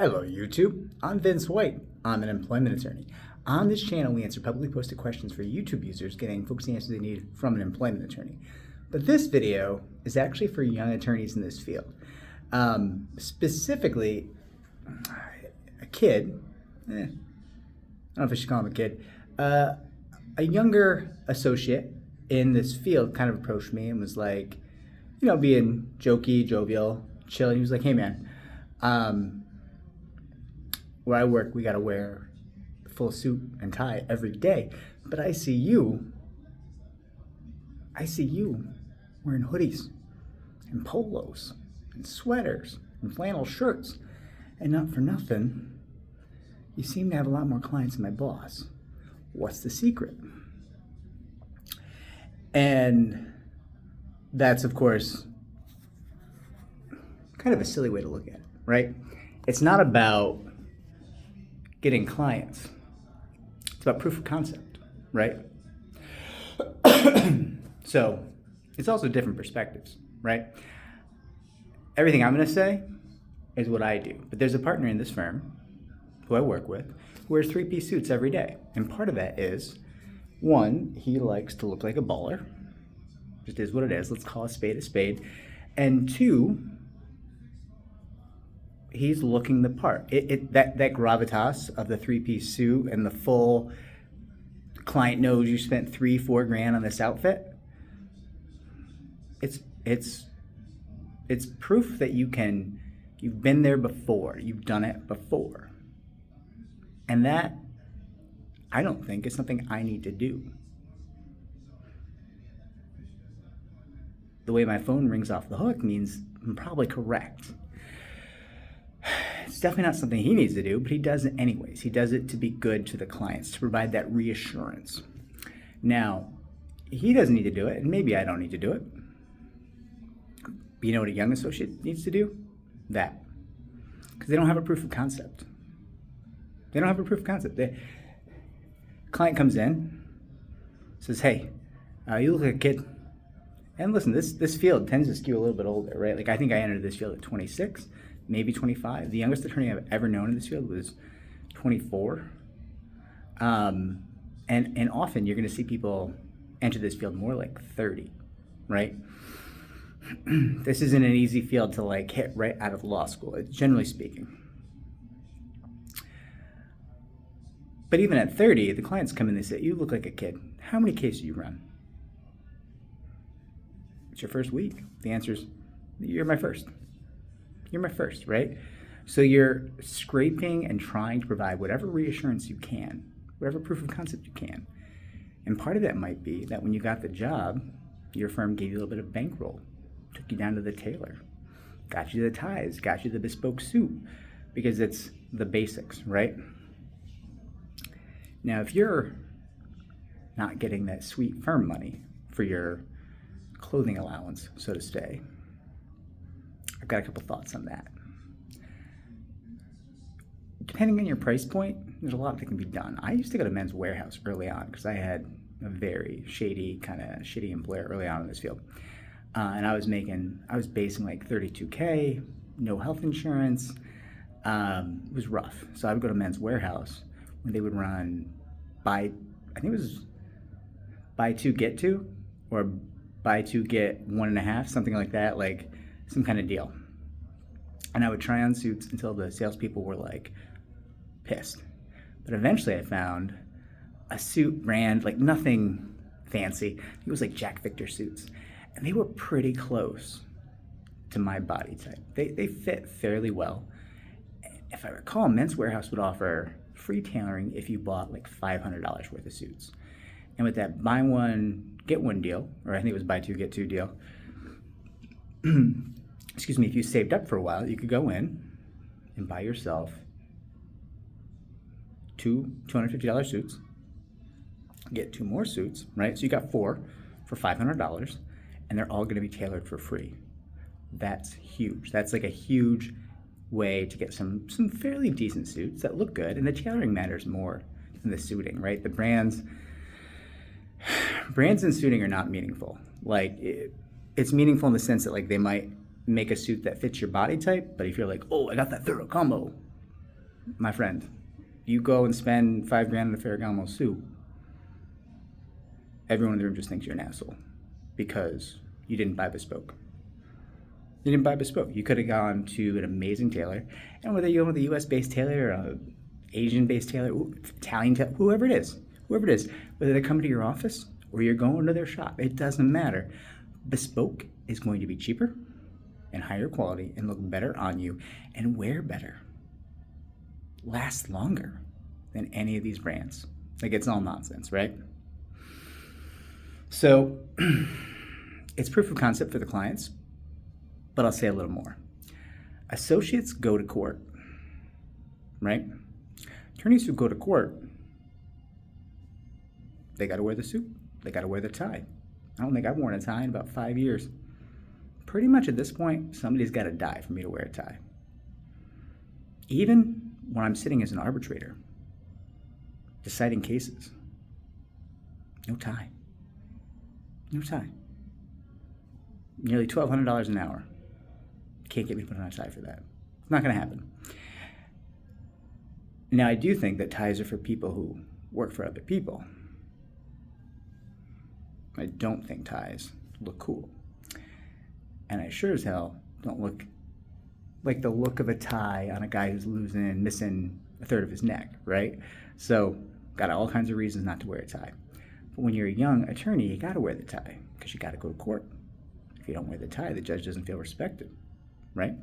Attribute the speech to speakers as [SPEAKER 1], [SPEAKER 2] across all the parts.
[SPEAKER 1] Hello YouTube, I'm Vince White. I'm an employment attorney. On this channel, we answer publicly posted questions for YouTube users getting focused answers they need from an employment attorney. But this video is actually for young attorneys in this field. Specifically, a kid, I don't know if I should call him a kid, a younger associate in this field kind of approached me and was like, being jokey, jovial, chill. He was like, hey man, where I work, we got to wear a full suit and tie every day. But I see you wearing hoodies and polos and sweaters and flannel shirts. And not for nothing, you seem to have a lot more clients than my boss. What's the secret? And that's, of course, kind of a silly way to look at it, right? It's not about getting clients. It's about proof of concept, right? So it's also different perspectives, right? Everything I'm going to say is what I do. But there's a partner in this firm who I work with who wears three-piece suits every day. And part of that is, one, he likes to look like a baller. Just is what it is. Let's call a spade a spade. And two, he's looking the part. That gravitas of the three-piece suit and the full client knows you spent $3-4 grand on this outfit. It's proof that you've been there before. You've done it before. And that, I don't think, is something I need to do. The way my phone rings off the hook means I'm probably correct. It's definitely not something he needs to do, but he does it anyways. He does it to be good to the clients, to provide that reassurance. Now, he doesn't need to do it, and maybe I don't need to do it. But you know what a young associate needs to do? That. Because they don't have a proof of concept. They don't have a proof of concept. The client comes in, says, hey, you look like a kid. And listen, this field tends to skew a little bit older, right? Like, I think I entered this field at 26. Maybe 25. The youngest attorney I've ever known in this field was 24. And often you're going to see people enter this field more like 30, right? This isn't an easy field to hit right out of law school, generally speaking. But even at 30, the clients come in and they say, you look like a kid. How many cases do you run? It's your first week. The answer is, you're my first. You're my first, right? So you're scraping and trying to provide whatever reassurance you can, whatever proof of concept you can. And part of that might be that when you got the job, your firm gave you a little bit of bankroll, took you down to the tailor, got you the ties, got you the bespoke suit, because it's the basics, right? Now, if you're not getting that sweet firm money for your clothing allowance, so to say, I've got a couple thoughts on that. Depending on your price point, there's a lot that can be done. I used to go to Men's Warehouse early on because I had a very shitty employer early on in this field. And I was basing like $32K, no health insurance. It was rough. So I would go to Men's Warehouse when they would run I think it was buy two, get two, or buy two, get 1.5, something like that, like some kind of deal. And I would try on suits until the salespeople were pissed. But eventually I found a suit brand, nothing fancy. It was Jack Victor suits. And they were pretty close to my body type. They fit fairly well. If I recall, Men's Warehouse would offer free tailoring if you bought $500 worth of suits. And with that buy one, get one deal, or I think it was buy two, get two deal, excuse me, if you saved up for a while, you could go in and buy yourself two $250 suits, get two more suits, right? So you got four for $500, and they're all going to be tailored for free. That's huge. That's a huge way to get some fairly decent suits that look good, and the tailoring matters more than the suiting, right? The brands and suiting are not meaningful. It's meaningful in the sense that they might make a suit that fits your body type, but if you're oh, I got that thorough combo, my friend, you go and spend $5,000 on a Ferragamo suit, everyone in the room just thinks you're an asshole because you didn't buy bespoke. You didn't buy bespoke. You could have gone to an amazing tailor, and whether you go with a U.S.-based tailor or an Asian-based tailor, Italian tailor, whoever it is, whether they come to your office or you're going to their shop, it doesn't matter. Bespoke is going to be cheaper and higher quality and look better on you and wear better, last longer than any of these brands. Like, it's all nonsense, right? So it's proof of concept for the clients, but I'll say a little more. Associates go to court, right? Attorneys who go to court, they got to wear the suit. They got to wear the tie. I don't think I've worn a tie in about 5 years. Pretty much at this point, somebody's got to die for me to wear a tie. Even when I'm sitting as an arbitrator, deciding cases, no tie. No tie. Nearly $1,200 an hour. Can't get me to put on a tie for that. It's not going to happen. Now, I do think that ties are for people who work for other people. I don't think ties look cool. And I sure as hell don't look like the look of a tie on a guy who's missing a third of his neck, right? So, got all kinds of reasons not to wear a tie. But when you're a young attorney, you got to wear the tie because you got to go to court. If you don't wear the tie, the judge doesn't feel respected, right?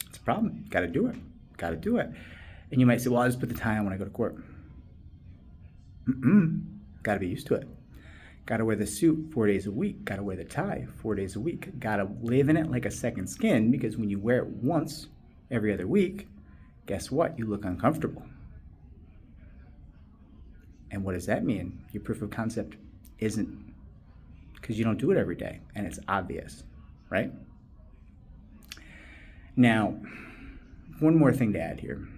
[SPEAKER 1] It's a problem. Got to do it. Got to do it. And you might say, well, I'll just put the tie on when I go to court. Got to be used to it. Got to wear the suit 4 days a week. Got to wear the tie 4 days a week. Got to live in it like a second skin, because when you wear it once every other week, guess what? You look uncomfortable. And what does that mean? Your proof of concept isn't, because you don't do it every day, and it's obvious, right? Now, one more thing to add here.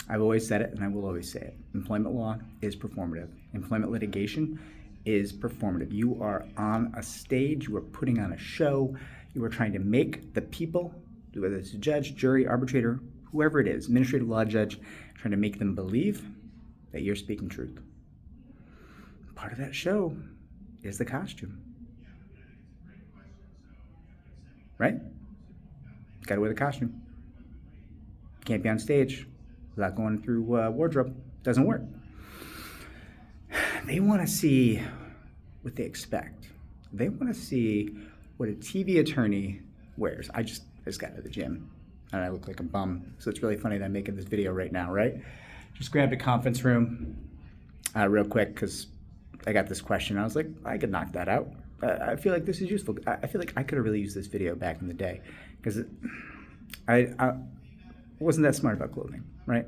[SPEAKER 1] I've always said it, and I will always say it. Employment law is performative. Employment litigation is performative. You are on a stage. You are putting on a show. You are trying to make the people, whether it's a judge, jury, arbitrator, whoever it is, administrative law judge, trying to make them believe that you're speaking truth. Part of that show is the costume. Right? Got to wear the costume. Can't be on stage without going through wardrobe. Doesn't work. They want to see what they expect. They want to see what a TV attorney wears. I just got out of the gym and I look like a bum. So it's really funny that I'm making this video right now, right? Just grabbed a conference room real quick because I got this question. I was like, I could knock that out. I feel like this is useful. I feel like I could have really used this video back in the day because I wasn't that smart about clothing, right?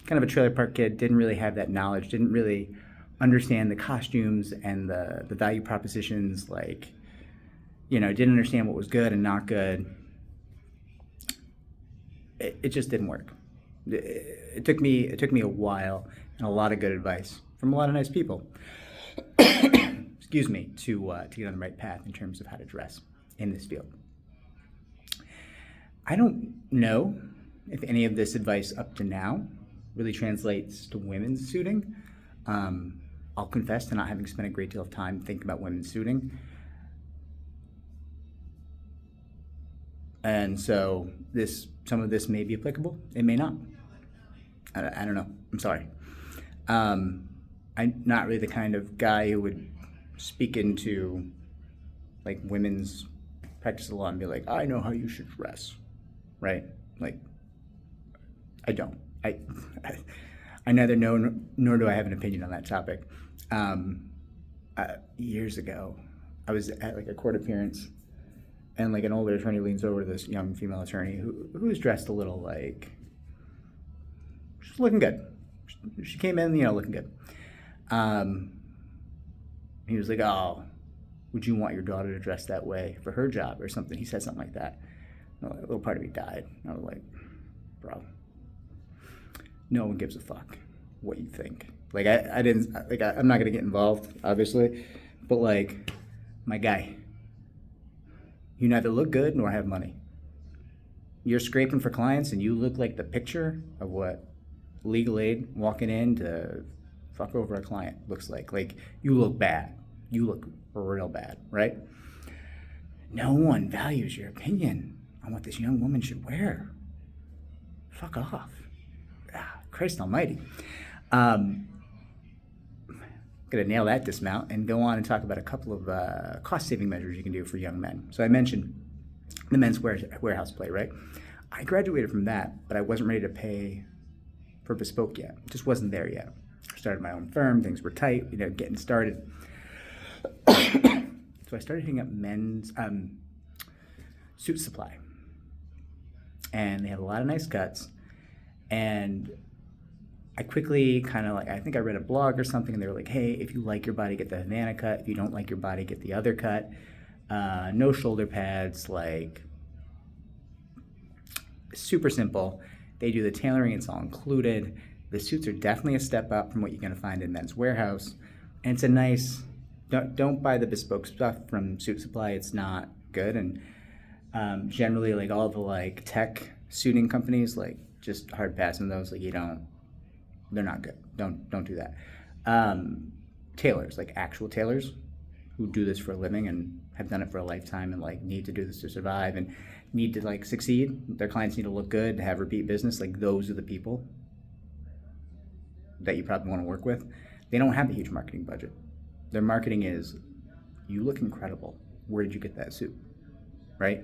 [SPEAKER 1] Kind of a trailer park kid, didn't really have that knowledge, didn't really understand the costumes and the value propositions, like, didn't understand what was good and not good. It just didn't work. It took me a while and a lot of good advice from a lot of nice people, excuse me, to get on the right path in terms of how to dress in this field. I don't know if any of this advice up to now really translates to women's suiting. I'll confess to not having spent a great deal of time thinking about women's suiting. And so some of this may be applicable. It may not. I don't know. I'm sorry. I'm not really the kind of guy who would speak into like women's practice of law and be like, I know how you should dress, right? Like, I don't. I neither know nor do I have an opinion on that topic. Years ago, I was at like a court appearance, and like an older attorney leans over to this young female attorney who was dressed a little like, she's looking good. She came in, looking good. He was like, oh, would you want your daughter to dress that way for her job or something? He said something like that. And a little part of me died. I was like, bro, no one gives a fuck what you think. Like, I didn't, like, I'm not going to get involved, obviously, but like, my guy, you neither look good nor have money. you're scraping for clients and you look like the picture of what legal aid walking in to fuck over a client looks like. Like, you look bad. You look real bad, right? No one values your opinion on what this young woman should wear. Fuck off. Christ almighty. Gonna nail that dismount and go on and talk about a couple of cost-saving measures you can do for young men. So I mentioned the men's warehouse play, right? I graduated from that, but I wasn't ready to pay for bespoke yet. Just wasn't there yet. I started my own firm. Things were tight, getting started. So I started hitting up men's suit supply. And they had a lot of nice cuts. And I quickly I think I read a blog or something, and they were like, hey, if you like your body, get the Havana cut. If you don't like your body, get the other cut. No shoulder pads, like, super simple. They do the tailoring, it's all included. The suits are definitely a step up from what you're gonna find in Men's Warehouse. And it's a nice, don't buy the bespoke stuff from Suit Supply, it's not good. And generally, like, all the tech suiting companies, just hard passing those, they're not good. Don't do that. Tailors, actual tailors who do this for a living and have done it for a lifetime and need to do this to survive and need to succeed. Their clients need to look good, to have repeat business. Those are the people that you probably want to work with. They don't have a huge marketing budget. Their marketing is, you look incredible. Where did you get that suit? Right?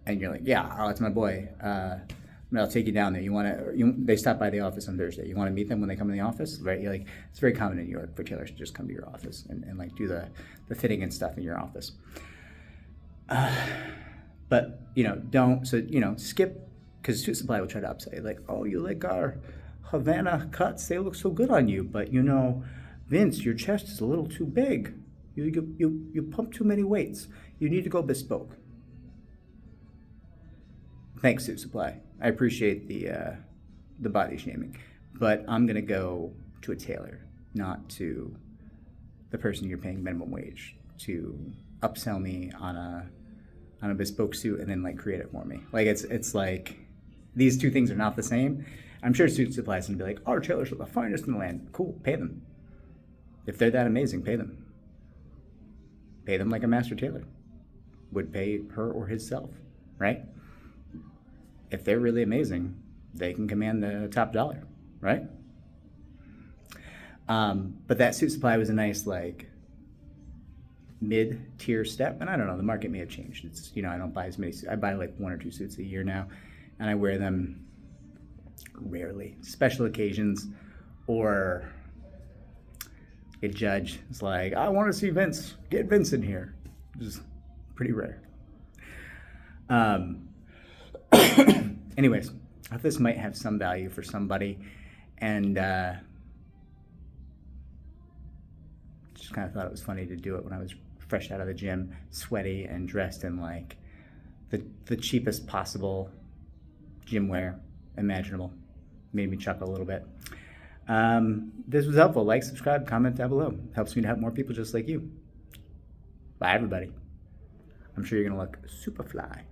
[SPEAKER 1] And you're like, yeah, oh, it's my boy. I'll take you down there. They stop by the office on Thursday. You want to meet them when they come in the office, right? It's very common in New York for tailors to just come to your office and do the fitting and stuff in your office. But skip, because Suit Supply will try to upsell you, oh, you like our Havana cuts? They look so good on you. But Vince, your chest is a little too big. You pump too many weights. You need to go bespoke. Thanks, Suit Supply. I appreciate the body shaming, but I'm gonna go to a tailor, not to the person you're paying minimum wage to upsell me on a bespoke suit and then create it for me. It's these two things are not the same. I'm sure Suit Supply is gonna be like, our tailors are the finest in the land. Cool, pay them. If they're that amazing, pay them. Pay them like a master tailor would pay her or himself, right? If they're really amazing, they can command the top dollar, right? But that Suit Supply was a nice, mid-tier step. And I don't know, the market may have changed. It's, I don't buy as many suits. I buy 1 or 2 suits a year now, and I wear them rarely. Special occasions, or a judge is like, I want to see Vince. Get Vince in here. Which is pretty rare. Anyways, I thought this might have some value for somebody, and just kind of thought it was funny to do it when I was fresh out of the gym, sweaty and dressed in the cheapest possible gym wear imaginable. Made me chuckle a little bit. This was helpful. Like, subscribe, comment down below. Helps me to help more people just like you. Bye, everybody. I'm sure you're gonna look super fly.